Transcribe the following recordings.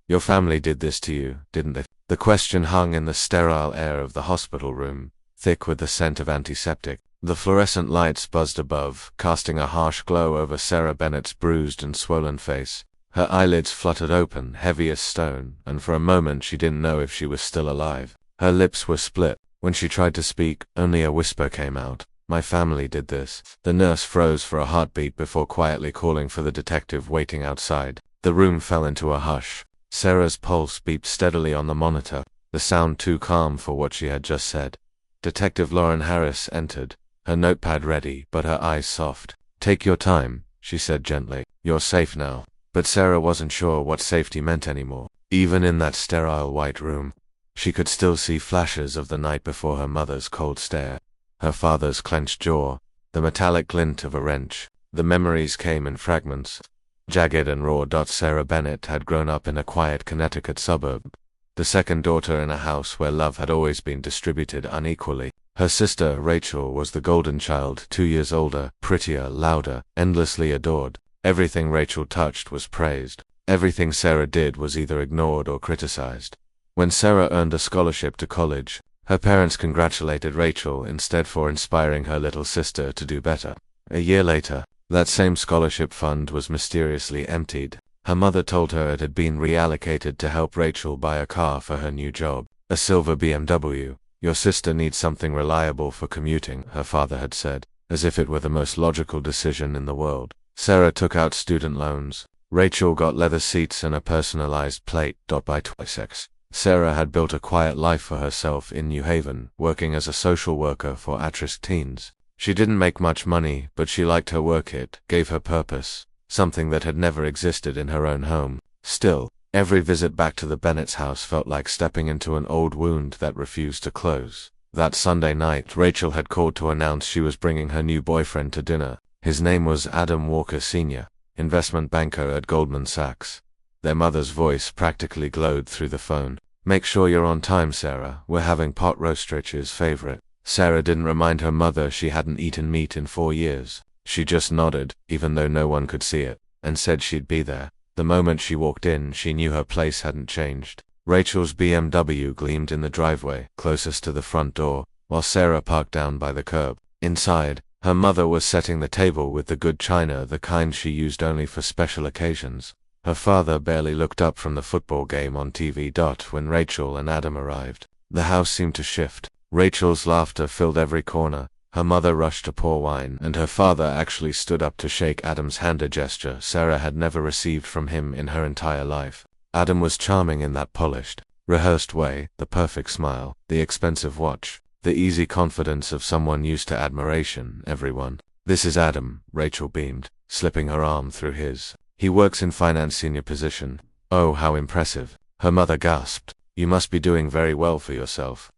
Your family did this to you, didn't they? The question hung in the sterile air of the hospital room, thick with the scent of antiseptic. The fluorescent lights buzzed above, casting a harsh glow over Sarah Bennett's bruised and swollen face. Her eyelids fluttered open, heavy as stone, and for a moment she didn't know if she was still alive. Her lips were split. When she tried to speak, only a whisper came out. My family did this. The nurse froze for a heartbeat before quietly calling for the detective waiting outside. The room fell into a hush. Sarah's pulse beat steadily on the monitor, the sound too calm for what she had just said. Detective Lauren Harris entered, her notepad ready, but her eyes soft. Take your time, she said gently. You're safe now. But Sarah wasn't sure what safety meant anymore. Even in that sterile white room, she could still see flashes of the night before, her mother's cold stare, her father's clenched jaw, the metallic glint of a wrench. The memories came in fragments, jagged and raw. Sarah Bennett had grown up in a quiet Connecticut suburb, the second daughter in a house where love had always been distributed unequally. Her sister, Rachel, was the golden child, 2 years older, prettier, louder, endlessly adored. Everything Rachel touched was praised. Everything Sarah did was either ignored or criticized. When Sarah earned a scholarship to college, her parents congratulated Rachel instead for inspiring her little sister to do better. A year later, that same scholarship fund was mysteriously emptied. Her mother told her it had been reallocated to help Rachel buy a car for her new job, a silver BMW. Your sister needs something reliable for commuting, her father had said, as if it were the most logical decision in the world. Sarah took out student loans. Rachel got leather seats and a personalized plate. By 26. Sarah had built a quiet life for herself in New Haven, working as a social worker for at-risk teens. She didn't make much money, but she liked her work. It gave her purpose, something that had never existed in her own home. Still, every visit back to the Bennett's house felt like stepping into an old wound that refused to close. That Sunday night, Rachel had called to announce she was bringing her new boyfriend to dinner. His name was Adam Walker Sr., investment banker at Goldman Sachs. Their mother's voice practically glowed through the phone. Make sure you're on time, Sarah. We're having pot roast, Rich's favorite. Sarah didn't remind her mother she hadn't eaten meat in 4 years. She just nodded, even though no one could see it, and said she'd be there. The moment she walked in, she knew her place hadn't changed. Rachel's BMW gleamed in the driveway, closest to the front door, while Sarah parked down by the curb. Inside, her mother was setting the table with the good china, the kind she used only for special occasions. Her father barely looked up from the football game on TV. When Rachel and Adam arrived, the house seemed to shift. Rachel's laughter filled every corner. Her mother rushed to pour wine, and her father actually stood up to shake Adam's hand, a gesture Sarah had never received from him in her entire life. Adam was charming in that polished, rehearsed way, the perfect smile, the expensive watch, the easy confidence of someone used to admiration. Everyone. This is Adam, Rachel beamed, slipping her arm through his. He works in finance, senior position. Oh, how impressive. Her mother gasped. You must be doing very well for yourself.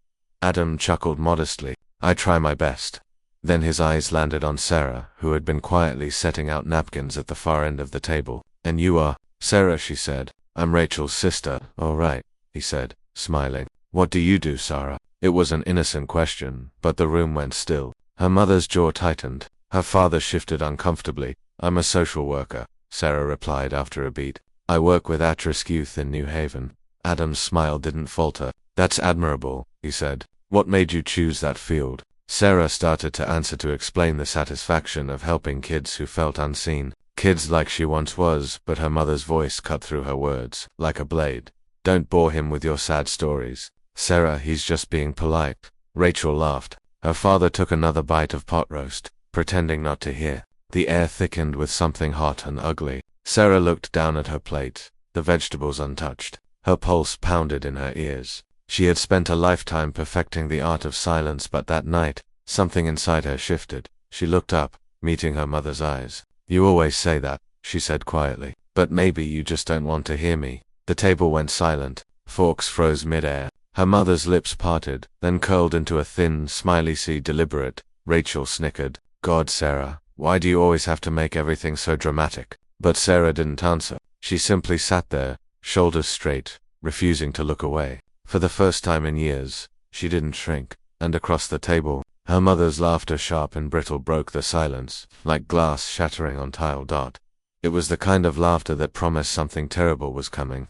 Adam chuckled modestly. I try my best. Then his eyes landed on Sarah, who had been quietly setting out napkins at the far end of the table. And you are? Sarah, she said. I'm Rachel's sister. All right, he said, smiling. What do you do, Sarah? It was an innocent question, but the room went still. Her mother's jaw tightened. Her father shifted uncomfortably. I'm a social worker, Sarah replied after a beat. I work with at-risk youth in New Haven. Adam's smile didn't falter. That's admirable, he said. What made you choose that field? Sarah started to answer, to explain the satisfaction of helping kids who felt unseen. Kids like she once was, but her mother's voice cut through her words, like a blade. Don't bore him with your sad stories. Sarah, he's just being polite. Rachel laughed. Her father took another bite of pot roast, pretending not to hear. The air thickened with something hot and ugly. Sarah looked down at her plate, the vegetables untouched. Her pulse pounded in her ears. She had spent a lifetime perfecting the art of silence, but that night, something inside her shifted. She looked up, meeting her mother's eyes. You always say that, she said quietly, but maybe you just don't want to hear me. The table went silent. Forks froze mid-air. Her mother's lips parted, then curled into a thin, smiley C. Deliberate. Rachel snickered. God, Sarah, why do you always have to make everything so dramatic? But Sarah didn't answer. She simply sat there, shoulders straight, refusing to look away. For the first time in years, she didn't shrink. And across the table, her mother's laughter, sharp and brittle, broke the silence, like glass shattering on tile. It was the kind of laughter that promised something terrible was coming.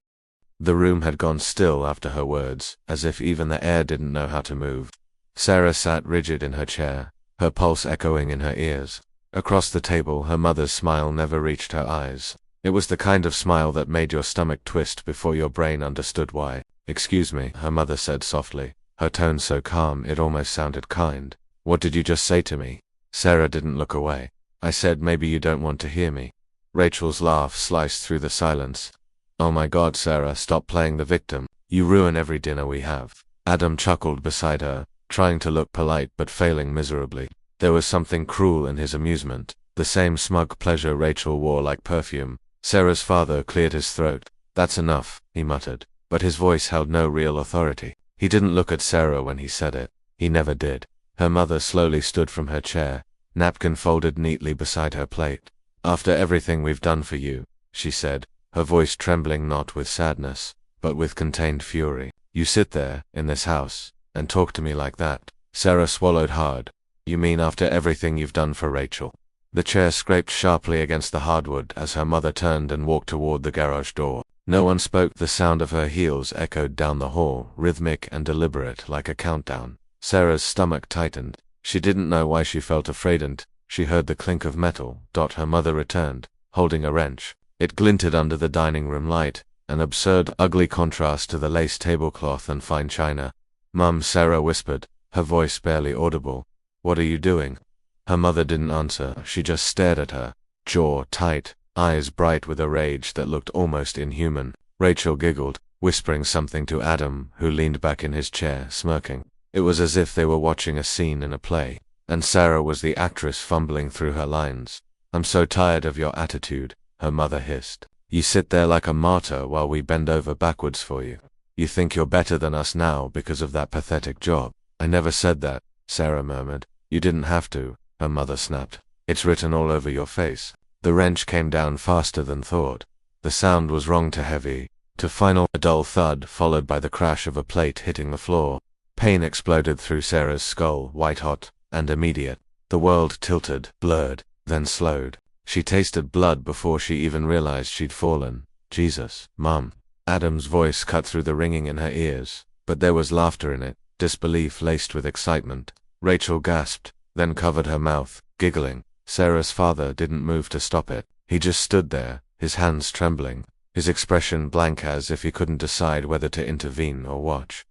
The room had gone still after her words, as if even the air didn't know how to move. Sarah sat rigid in her chair, her pulse echoing in her ears. Across the table, her mother's smile never reached her eyes. It was the kind of smile that made your stomach twist before your brain understood why. "Excuse me," her mother said softly, her tone so calm it almost sounded kind. "What did you just say to me?" Sarah didn't look away. "I said maybe you don't want to hear me." Rachel's laugh sliced through the silence. "Oh my God, Sarah, stop playing the victim. You ruin every dinner we have." Adam chuckled beside her, trying to look polite but failing miserably. There was something cruel in his amusement, the same smug pleasure Rachel wore like perfume. Sarah's father cleared his throat. "That's enough," he muttered, but his voice held no real authority. He didn't look at Sarah when he said it. He never did. Her mother slowly stood from her chair, napkin folded neatly beside her plate. "After everything we've done for you," she said, her voice trembling not with sadness, but with contained fury, "you sit there, in this house, and talk to me like that." Sarah swallowed hard. "You mean after everything you've done for Rachel?" The chair scraped sharply against the hardwood as her mother turned and walked toward the garage door. No one spoke. The sound of her heels echoed down the hall, rhythmic and deliberate like a countdown. Sarah's stomach tightened. She didn't know why she felt afraid and she heard the clink of metal. Her mother returned, holding a wrench. It glinted under the dining room light, an absurd, ugly contrast to the lace tablecloth and fine china. "Mum," Sarah whispered, her voice barely audible. "What are you doing?" Her mother didn't answer. She just stared at her, jaw tight, eyes bright with a rage that looked almost inhuman. Rachel giggled, whispering something to Adam, who leaned back in his chair, smirking. It was as if they were watching a scene in a play, and Sarah was the actress fumbling through her lines. "I'm so tired of your attitude," her mother hissed. "You sit there like a martyr while we bend over backwards for you. You think you're better than us now because of that pathetic job." "I never said that," Sarah murmured. "You didn't have to," her mother snapped. "It's written all over your face." The wrench came down faster than thought. The sound was wrong to heavy, to final, a dull thud followed by the crash of a plate hitting the floor. Pain exploded through Sarah's skull, white-hot and immediate. The world tilted, blurred, then slowed. She tasted blood before she even realized she'd fallen. "Jesus, Mum." Adam's voice cut through the ringing in her ears, but there was laughter in it, disbelief laced with excitement. Rachel gasped, then covered her mouth, giggling. Sarah's father didn't move to stop it. He just stood there, his hands trembling, his expression blank as if he couldn't decide whether to intervene or watch.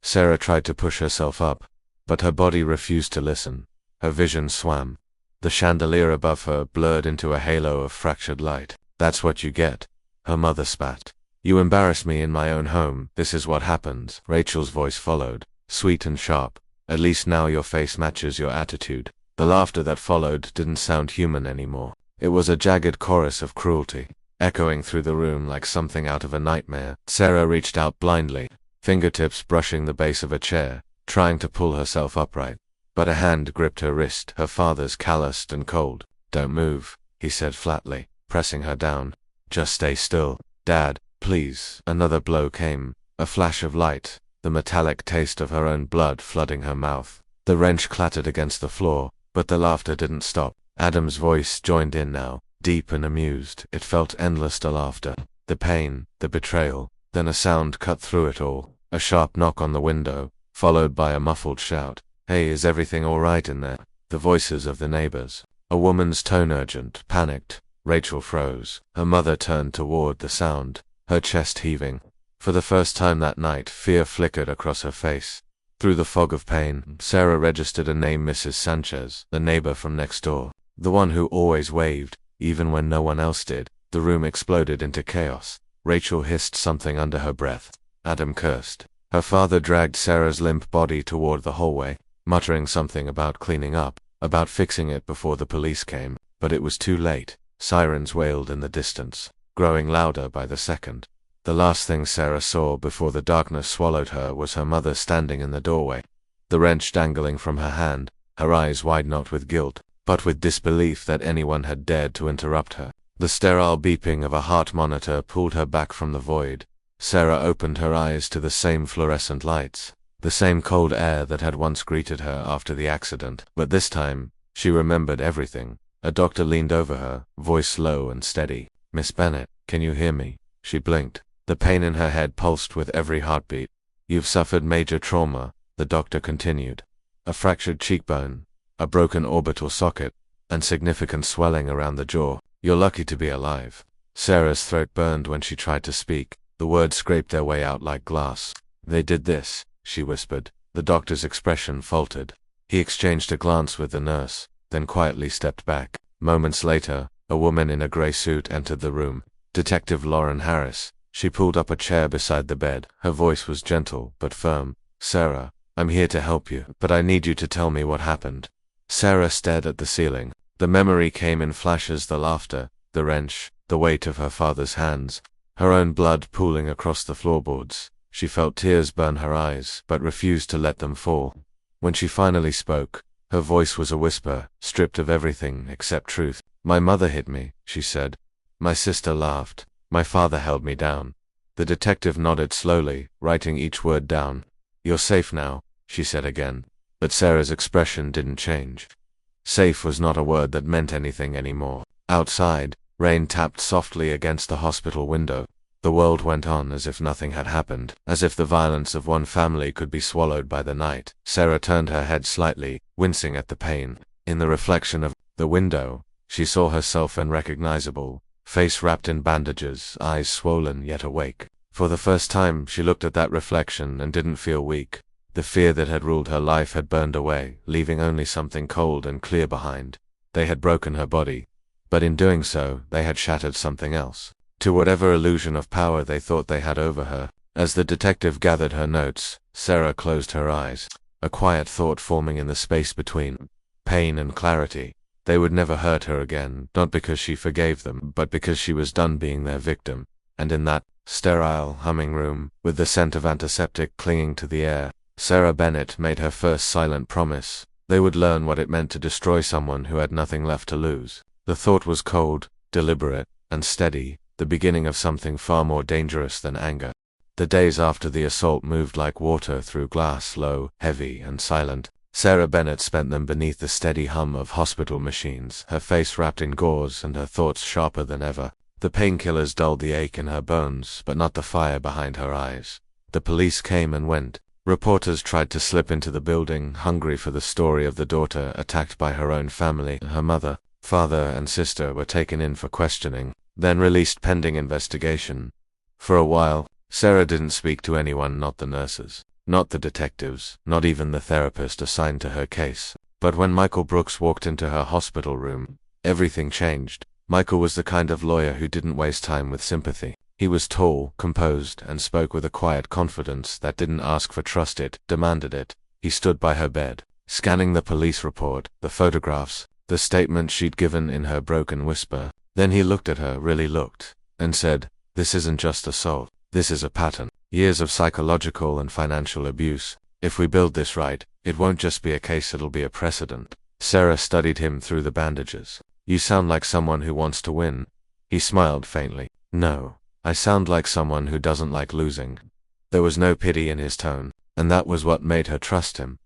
Sarah tried to push herself up, but her body refused to listen. Her vision swam. The chandelier above her blurred into a halo of fractured light. "That's what you get," her mother spat. "You embarrass me in my own home. This is what happens." Rachel's voice followed, sweet and sharp. "At least now your face matches your attitude." The laughter that followed didn't sound human anymore. It was a jagged chorus of cruelty, echoing through the room like something out of a nightmare. Sarah reached out blindly, fingertips brushing the base of a chair, trying to pull herself upright. But a hand gripped her wrist, her father's, calloused and cold. "Don't move," he said flatly, pressing her down. "Just stay still. Dad, please." Another blow came, a flash of light, the metallic taste of her own blood flooding her mouth. The wrench clattered against the floor, but the laughter didn't stop. Adam's voice joined in now, deep and amused. It felt endless, the laughter, the pain, the betrayal. Then a sound cut through it all, a sharp knock on the window, followed by a muffled shout. "Hey, is everything all right in there?" The voices of the neighbors. A woman's tone urgent, panicked. Rachel froze. Her mother turned toward the sound, her chest heaving. For the first time that night, fear flickered across her face. Through the fog of pain, Sarah registered a name: Mrs. Sanchez, the neighbor from next door, the one who always waved, even when no one else did. The room exploded into chaos. Rachel hissed something under her breath. Adam cursed. Her father dragged Sarah's limp body toward the hallway, muttering something about cleaning up, about fixing it before the police came. But it was too late. Sirens wailed in the distance, growing louder by the second. The last thing Sarah saw before the darkness swallowed her was her mother standing in the doorway, the wrench dangling from her hand, her eyes wide not with guilt, but with disbelief that anyone had dared to interrupt her. The sterile beeping of a heart monitor pulled her back from the void. Sarah opened her eyes to the same fluorescent lights, the same cold air that had once greeted her after the accident. But this time, she remembered everything. A doctor leaned over her, voice low and steady. "Miss Bennett, can you hear me?" She blinked. The pain in her head pulsed with every heartbeat. "You've suffered major trauma," the doctor continued. "A fractured cheekbone, a broken orbital socket, and significant swelling around the jaw. You're lucky to be alive." Sarah's throat burned when she tried to speak. The words scraped their way out like glass. "They did this," she whispered. The doctor's expression faltered. He exchanged a glance with the nurse, then quietly stepped back. Moments later, a woman in a gray suit entered the room. Detective Lauren Harris. She pulled up a chair beside the bed. Her voice was gentle but firm. "Sarah, I'm here to help you, but I need you to tell me what happened." Sarah stared at the ceiling. The memory came in flashes: the laughter, the wrench, the weight of her father's hands, her own blood pooling across the floorboards. She felt tears burn her eyes, but refused to let them fall. When she finally spoke, her voice was a whisper, stripped of everything except truth. "My mother hit me," she said. "My sister laughed. My father held me down." The detective nodded slowly, writing each word down. "You're safe now," she said again. But Sarah's expression didn't change. Safe was not a word that meant anything anymore. Outside, rain tapped softly against the hospital window. The world went on as if nothing had happened, as if the violence of one family could be swallowed by the night. Sarah turned her head slightly, wincing at the pain. In the reflection of the window, she saw herself unrecognizable, face wrapped in bandages, eyes swollen yet awake. For the first time, she looked at that reflection and didn't feel weak. The fear that had ruled her life had burned away, leaving only something cold and clear behind. They had broken her body, but in doing so, they had shattered something else. To whatever illusion of power they thought they had over her. As the detective gathered her notes, Sarah closed her eyes, a quiet thought forming in the space between pain and clarity. They would never hurt her again, not because she forgave them, but because she was done being their victim. And in that sterile, humming room, with the scent of antiseptic clinging to the air, Sarah Bennett made her first silent promise. They would learn what it meant to destroy someone who had nothing left to lose. The thought was cold, deliberate, and steady, the beginning of something far more dangerous than anger. The days after the assault moved like water through glass, slow, heavy, and silent. Sarah Bennett spent them beneath the steady hum of hospital machines, her face wrapped in gauze and her thoughts sharper than ever. The painkillers dulled the ache in her bones, but not the fire behind her eyes. The police came and went. Reporters tried to slip into the building, hungry for the story of the daughter attacked by her own family. Her mother, father, and sister were taken in for questioning, then released pending investigation. For a while, Sarah didn't speak to anyone, not the nurses, not the detectives, not even the therapist assigned to her case. But when Michael Brooks walked into her hospital room, everything changed. Michael was the kind of lawyer who didn't waste time with sympathy. He was tall, composed, and spoke with a quiet confidence that didn't ask for trust, it demanded it. He stood by her bed, scanning the police report, the photographs, the statement she'd given in her broken whisper. Then he looked at her, really looked, and said, "This isn't just assault. This is a pattern. Years of psychological and financial abuse. If we build this right, it won't just be a case, it'll be a precedent." Sarah studied him through the bandages. "You sound like someone who wants to win." He smiled faintly. "No. I sound like someone who doesn't like losing." There was no pity in his tone, and that was what made her trust him.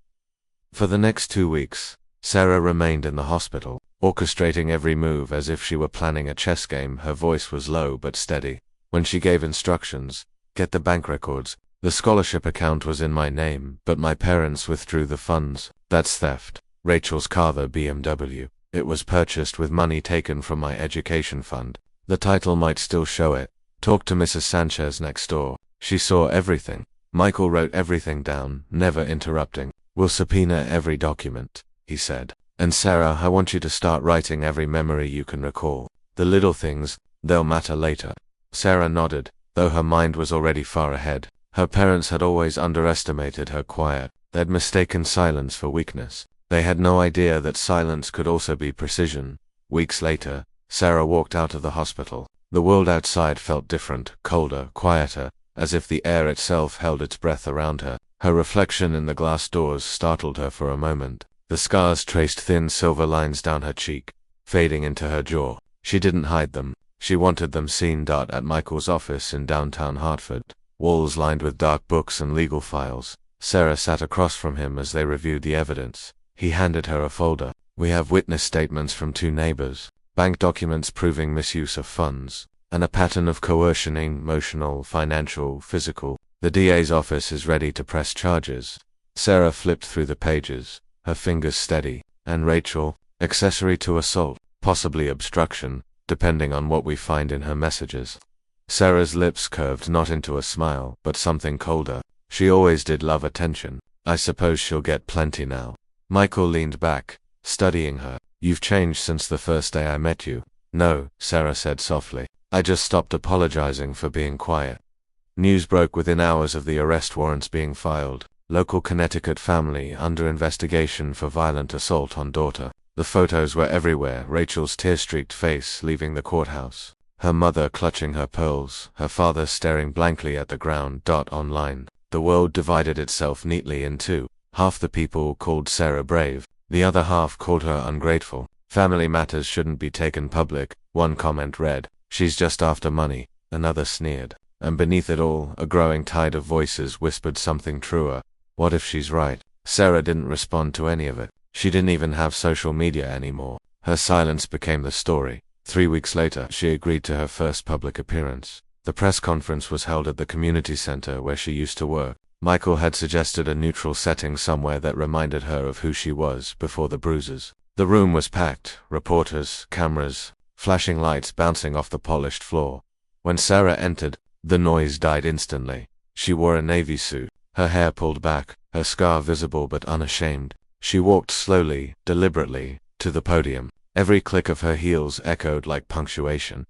For the next 2 weeks, Sarah remained in the hospital, orchestrating every move as if she were planning a chess game. Her voice was low but steady. When she gave instructions, "Get the bank records. The scholarship account was in my name, but my parents withdrew the funds. That's theft. Rachel's car, the BMW. It was purchased with money taken from my education fund. The title might still show it. Talk to Mrs. Sanchez next door. She saw everything." Michael wrote everything down, never interrupting. "We'll subpoena every document," he said. "And Sarah, I want you to start writing every memory you can recall. The little things, they'll matter later." Sarah nodded, though her mind was already far ahead. Her parents had always underestimated her quiet. They'd mistaken silence for weakness. They had no idea that silence could also be precision. Weeks later, Sarah walked out of the hospital. The world outside felt different, colder, quieter, as if the air itself held its breath around her. Her reflection in the glass doors startled her for a moment. The scars traced thin silver lines down her cheek, fading into her jaw. She didn't hide them. She wanted them seen. At Michael's office in downtown Hartford, walls lined with dark books and legal files. Sarah sat across from him as they reviewed the evidence. He handed her a folder. "We have witness statements from 2 neighbors, bank documents proving misuse of funds, and a pattern of coercioning, emotional, financial, physical. The DA's office is ready to press charges. Sarah flipped through the pages, her fingers steady. And Rachel, accessory to assault, possibly obstruction, depending on what we find in her messages. Sarah's lips curved not into a smile, but something colder. She always did love attention. I suppose she'll get plenty now. Michael leaned back, studying her. You've changed since the first day I met you. No, Sarah said softly. I just stopped apologizing for being quiet. News broke within hours of the arrest warrants being filed. Local Connecticut family under investigation for violent assault on daughter. The photos were everywhere, Rachel's tear-streaked face leaving the courthouse. Her mother clutching her pearls, her father staring blankly at the ground. Online. The world divided itself neatly in two. Half the people called Sarah brave, the other half called her ungrateful. Family matters shouldn't be taken public, one comment read. She's just after money, another sneered. And beneath it all, a growing tide of voices whispered something truer. What if she's right? Sarah didn't respond to any of it. She didn't even have social media anymore. Her silence became the story. 3 weeks later, she agreed to her first public appearance. The press conference was held at the community center where she used to work. Michael had suggested a neutral setting somewhere that reminded her of who she was before the bruises. The room was packed, reporters, cameras, flashing lights bouncing off the polished floor. When Sarah entered, the noise died instantly. She wore a navy suit, her hair pulled back, her scar visible but unashamed. She walked slowly, deliberately, to the podium. Every click of her heels echoed like punctuation.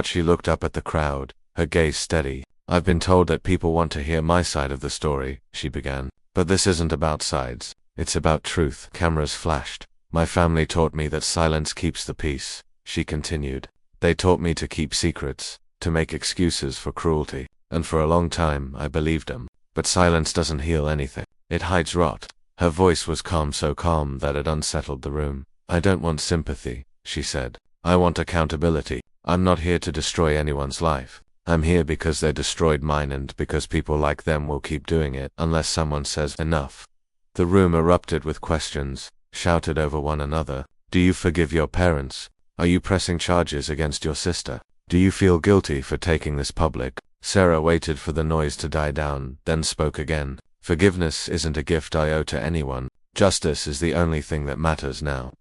She looked up at the crowd, her gaze steady. I've been told that people want to hear my side of the story, she began. But this isn't about sides. It's about truth. Cameras flashed. My family taught me that silence keeps the peace, she continued. They taught me to keep secrets, to make excuses for cruelty. And for a long time, I believed them. But silence doesn't heal anything. It hides rot. Her voice was calm, so calm that it unsettled the room. I don't want sympathy, she said. I want accountability. I'm not here to destroy anyone's life. I'm here because they destroyed mine and because people like them will keep doing it unless someone says enough. The room erupted with questions, shouted over one another. Do you forgive your parents? Are you pressing charges against your sister? Do you feel guilty for taking this public? Sarah waited for the noise to die down, then spoke again. Forgiveness isn't a gift I owe to anyone. Justice is the only thing that matters now.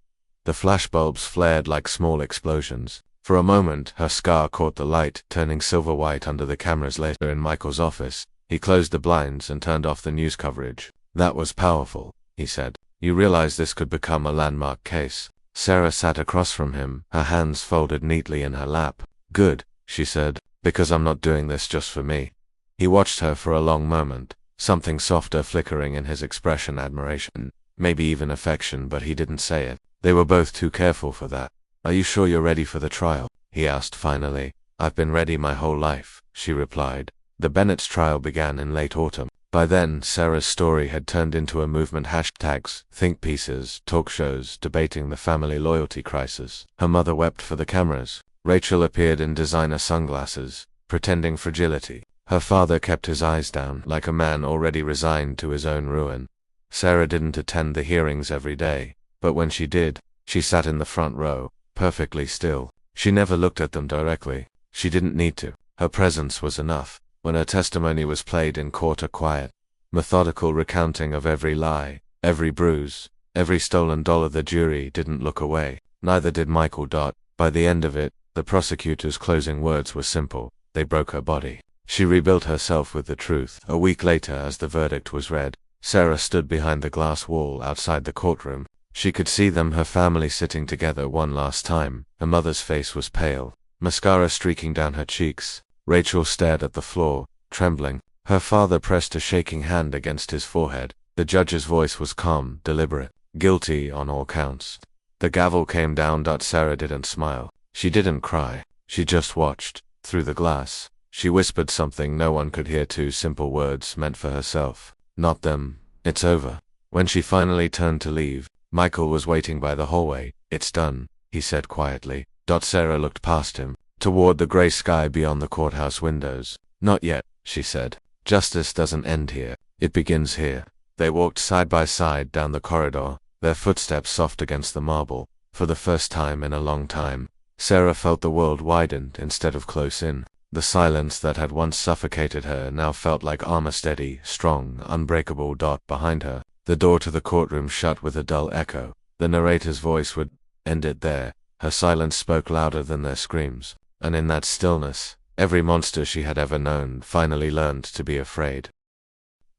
The flashbulbs flared like small explosions. For a moment, her scar caught the light, turning silver white under the cameras. Later in Michael's office, he closed the blinds and turned off the news coverage. That was powerful, he said. You realize this could become a landmark case. Sarah sat across from him, her hands folded neatly in her lap. Good, she said, because I'm not doing this just for me. He watched her for a long moment, something softer flickering in his expression, admiration, maybe even affection, but he didn't say it. They were both too careful for that. Are you sure you're ready for the trial? He asked finally. I've been ready my whole life, she replied. The Bennett's trial began in late autumn. By then, Sarah's story had turned into a movement. Hashtags, think pieces, talk shows, debating the family loyalty crisis. Her mother wept for the cameras. Rachel appeared in designer sunglasses, pretending fragility. Her father kept his eyes down, like a man already resigned to his own ruin. Sarah didn't attend the hearings every day, but when she did, she sat in the front row, perfectly still. She never looked at them directly. She didn't need to. Her presence was enough. When her testimony was played in court, a quiet, methodical recounting of every lie, every bruise, every stolen dollar. The jury didn't look away. Neither did Michael. By the end of it, the prosecutor's closing words were simple. They broke her body. She rebuilt herself with the truth. A week later, as the verdict was read, Sarah stood behind the glass wall outside the courtroom. She could see them, her family, sitting together one last time. Her mother's face was pale, mascara streaking down her cheeks. Rachel stared at the floor, trembling. Her father pressed a shaking hand against his forehead. The judge's voice was calm, deliberate, guilty on all counts. The gavel came down. Sarah didn't smile. She didn't cry. She just watched. Through the glass, she whispered something no one could hear, 2 simple words meant for herself. Not them. It's over. When she finally turned to leave, Michael was waiting by the hallway. It's done, he said quietly. Sarah looked past him, toward the gray sky beyond the courthouse windows. Not yet, she said. Justice doesn't end here. It begins here. They walked side by side down the corridor, their footsteps soft against the marble. For the first time in a long time, Sarah felt the world widened instead of close in. The silence that had once suffocated her now felt like armor, steady, strong, unbreakable. Behind her, the door to the courtroom shut with a dull echo. The narrator's voice would end it there. Her silence spoke louder than their screams, and in that stillness, every monster she had ever known finally learned to be afraid.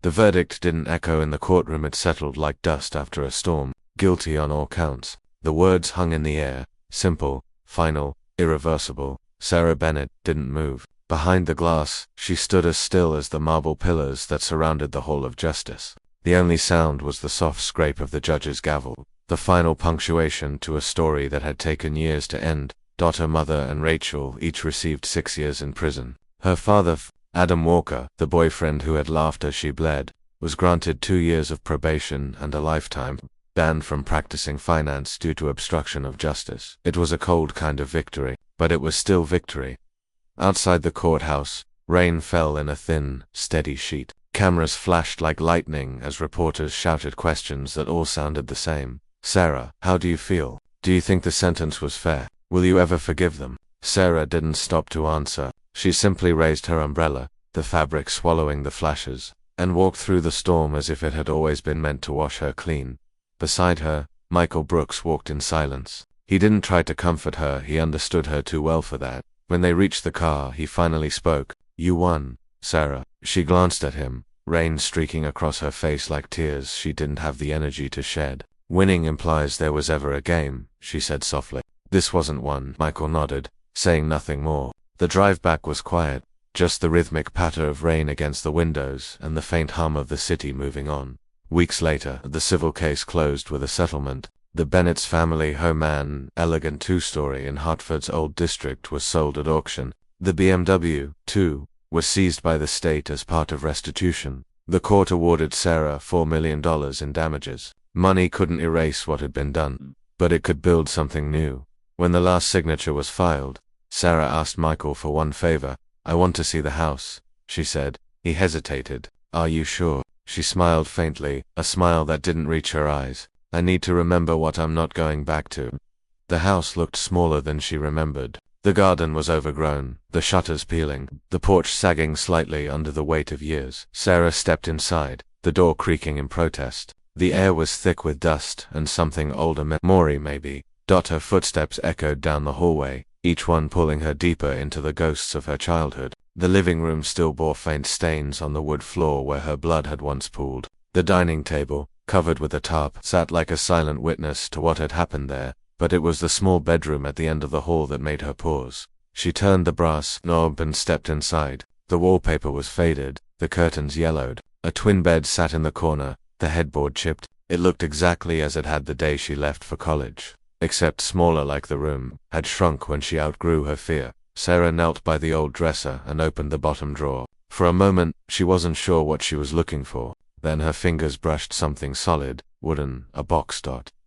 The verdict didn't echo in the courtroom. It settled like dust after a storm, guilty on all counts. The words hung in the air, simple, final, irreversible. Sarah Bennett didn't move. Behind the glass, she stood as still as the marble pillars that surrounded the Hall of Justice. The only sound was the soft scrape of the judge's gavel, the final punctuation to a story that had taken years to end. Her mother and Rachel each received 6 years in prison. Her father, Adam Walker, the boyfriend who had laughed as she bled, was granted 2 years of probation and a lifetime ban from practicing finance due to obstruction of justice. It was a cold kind of victory, but it was still victory. Outside the courthouse, rain fell in a thin, steady sheet. Cameras flashed like lightning as reporters shouted questions that all sounded the same. Sarah, how do you feel? Do you think the sentence was fair? Will you ever forgive them? Sarah didn't stop to answer. She simply raised her umbrella, the fabric swallowing the flashes, and walked through the storm as if it had always been meant to wash her clean. Beside her, Michael Brooks walked in silence. He didn't try to comfort her, he understood her too well for that. When they reached the car, he finally spoke. You won, Sarah. She glanced at him, rain streaking across her face like tears she didn't have the energy to shed. Winning implies there was ever a game, she said softly. This wasn't one. Michael nodded, saying nothing more. The drive back was quiet, just the rhythmic patter of rain against the windows and the faint hum of the city moving on. Weeks later, the civil case closed with a settlement. The Bennett's family home, an elegant 2-story in Hartford's Old District, was sold at auction. The BMW, too, was seized by the state as part of restitution. The court awarded Sarah $4 million in damages. Money couldn't erase what had been done, but it could build something new. When the last signature was filed, Sarah asked Michael for one favor. I want to see the house, she said. He hesitated. Are you sure? She smiled faintly, a smile that didn't reach her eyes. I need to remember what I'm not going back to. The house looked smaller than she remembered. The garden was overgrown, the shutters peeling, the porch sagging slightly under the weight of years. Sarah stepped inside, the door creaking in protest. The air was thick with dust and something older memory maybe. Her footsteps echoed down the hallway, each one pulling her deeper into the ghosts of her childhood. The living room still bore faint stains on the wood floor where her blood had once pooled. The dining table, covered with a tarp, sat like a silent witness to what had happened there, but it was the small bedroom at the end of the hall that made her pause. She turned the brass knob and stepped inside. The wallpaper was faded, the curtains yellowed. A twin bed sat in the corner, the headboard chipped. It looked exactly as it had the day she left for college, except smaller, like the room had shrunk when she outgrew her fear. Sarah knelt by the old dresser and opened the bottom drawer. For a moment, she wasn't sure what she was looking for. Then her fingers brushed something solid, wooden, a box.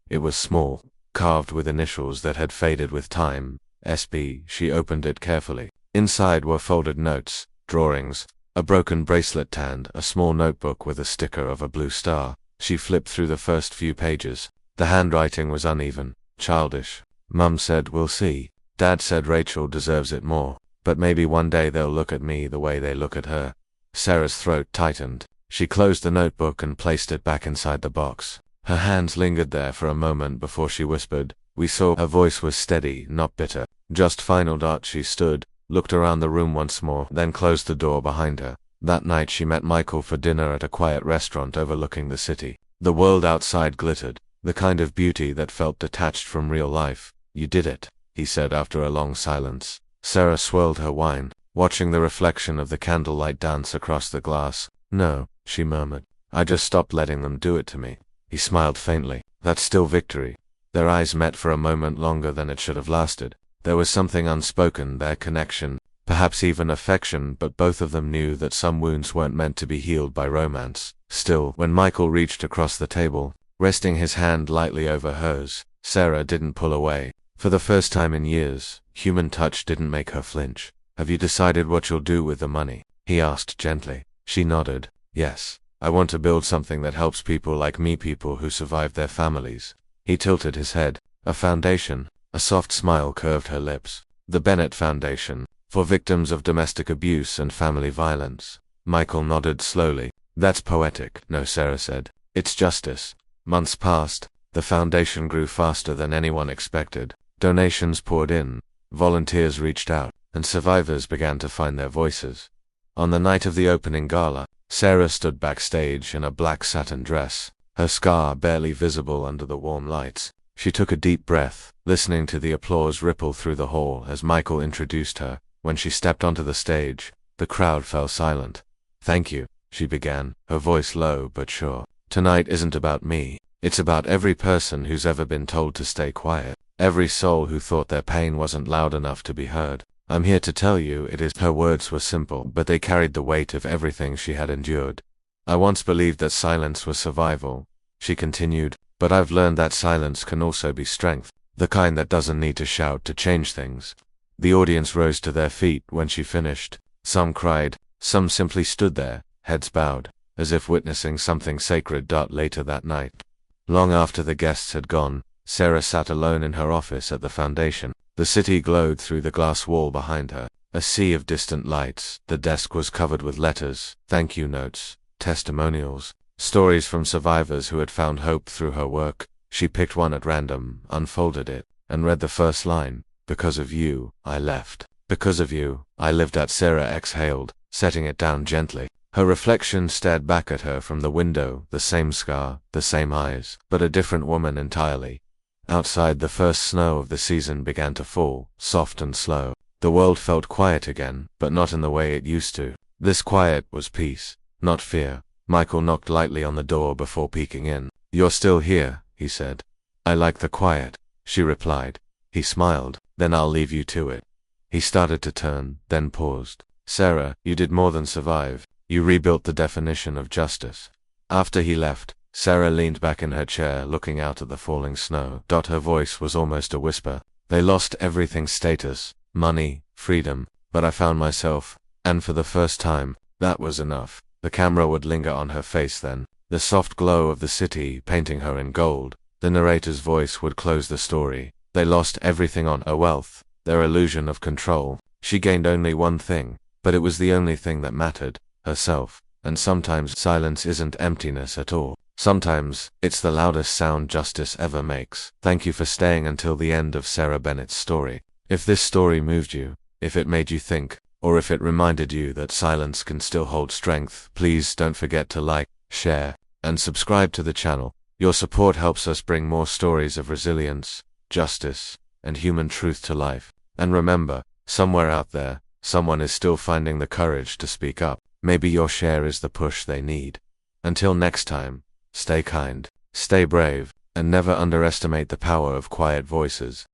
It was small, carved with initials that had faded with time. SB. She opened it carefully. Inside were folded notes, drawings, a broken bracelet and a small notebook with a sticker of a blue star. She flipped through the first few pages. The handwriting was uneven, childish. Mum said, we'll see. Dad said Rachel deserves it more, but maybe one day they'll look at me the way they look at her. Sarah's throat tightened. She closed the notebook and placed it back inside the box. Her hands lingered there for a moment before she whispered, we saw. Her voice was steady, not bitter. Just final. She stood, looked around the room once more, then closed the door behind her. That night she met Michael for dinner at a quiet restaurant overlooking the city. The world outside glittered, the kind of beauty that felt detached from real life. You did it, he said after a long silence. Sarah swirled her wine, watching the reflection of the candlelight dance across the glass. No, she murmured. I just stopped letting them do it to me. He smiled faintly. That's still victory. Their eyes met for a moment longer than it should have lasted. There was something unspoken, their connection, perhaps even affection, but both of them knew that some wounds weren't meant to be healed by romance. Still, when Michael reached across the table, resting his hand lightly over hers, Sarah didn't pull away. For the first time in years, human touch didn't make her flinch. Have you decided what you'll do with the money? He asked gently. She nodded. Yes. I want to build something that helps people like me, people who survived their families. He tilted his head. A foundation. A soft smile curved her lips. The Bennett Foundation, for victims of domestic abuse and family violence. Michael nodded slowly. That's poetic, no, Sarah said. It's justice. Months passed. The foundation grew faster than anyone expected. Donations poured in, volunteers reached out, and survivors began to find their voices. On the night of the opening gala, Sarah stood backstage in a black satin dress, her scar barely visible under the warm lights. She took a deep breath, listening to the applause ripple through the hall as Michael introduced her. When she stepped onto the stage, the crowd fell silent. "Thank you," she began, her voice low but sure. "Tonight isn't about me. It's about every person who's ever been told to stay quiet. Every soul who thought their pain wasn't loud enough to be heard. I'm here to tell you it is." Her words were simple, but they carried the weight of everything she had endured. "I once believed that silence was survival," she continued, "but I've learned that silence can also be strength, the kind that doesn't need to shout to change things." The audience rose to their feet when she finished. Some cried, some simply stood there, heads bowed, as if witnessing something sacred. Later that night, long after the guests had gone, Sarah sat alone in her office at the foundation. The city glowed through the glass wall behind her, a sea of distant lights. The desk was covered with letters, thank you notes, testimonials, stories from survivors who had found hope through her work. She picked one at random, unfolded it, and read the first line. "Because of you, I left. Because of you, I lived." Sarah exhaled, setting it down gently. Her reflection stared back at her from the window, the same scar, the same eyes, but a different woman entirely. Outside, the first snow of the season began to fall, soft and slow. The world felt quiet again, but not in the way it used to. This quiet was peace, not fear. Michael knocked lightly on the door before peeking in. "You're still here," he said. "I like the quiet," she replied. He smiled. "Then I'll leave you to it." He started to turn, then paused. "Sarah, you did more than survive. You rebuilt the definition of justice." After he left, Sarah leaned back in her chair, looking out at the falling snow. Her voice was almost a whisper. "They lost everything: status, money, freedom, but I found myself, and for the first time, that was enough." The camera would linger on her face then, the soft glow of the city painting her in gold. The narrator's voice would close the story. They lost everything: on her wealth, their illusion of control. She gained only one thing, but it was the only thing that mattered: herself. And sometimes silence isn't emptiness at all. Sometimes, it's the loudest sound justice ever makes. Thank you for staying until the end of Sarah Bennett's story. If this story moved you, if it made you think, or if it reminded you that silence can still hold strength, please don't forget to like, share, and subscribe to the channel. Your support helps us bring more stories of resilience, justice, and human truth to life. And remember, somewhere out there, someone is still finding the courage to speak up. Maybe your share is the push they need. Until next time, stay kind, stay brave, and never underestimate the power of quiet voices.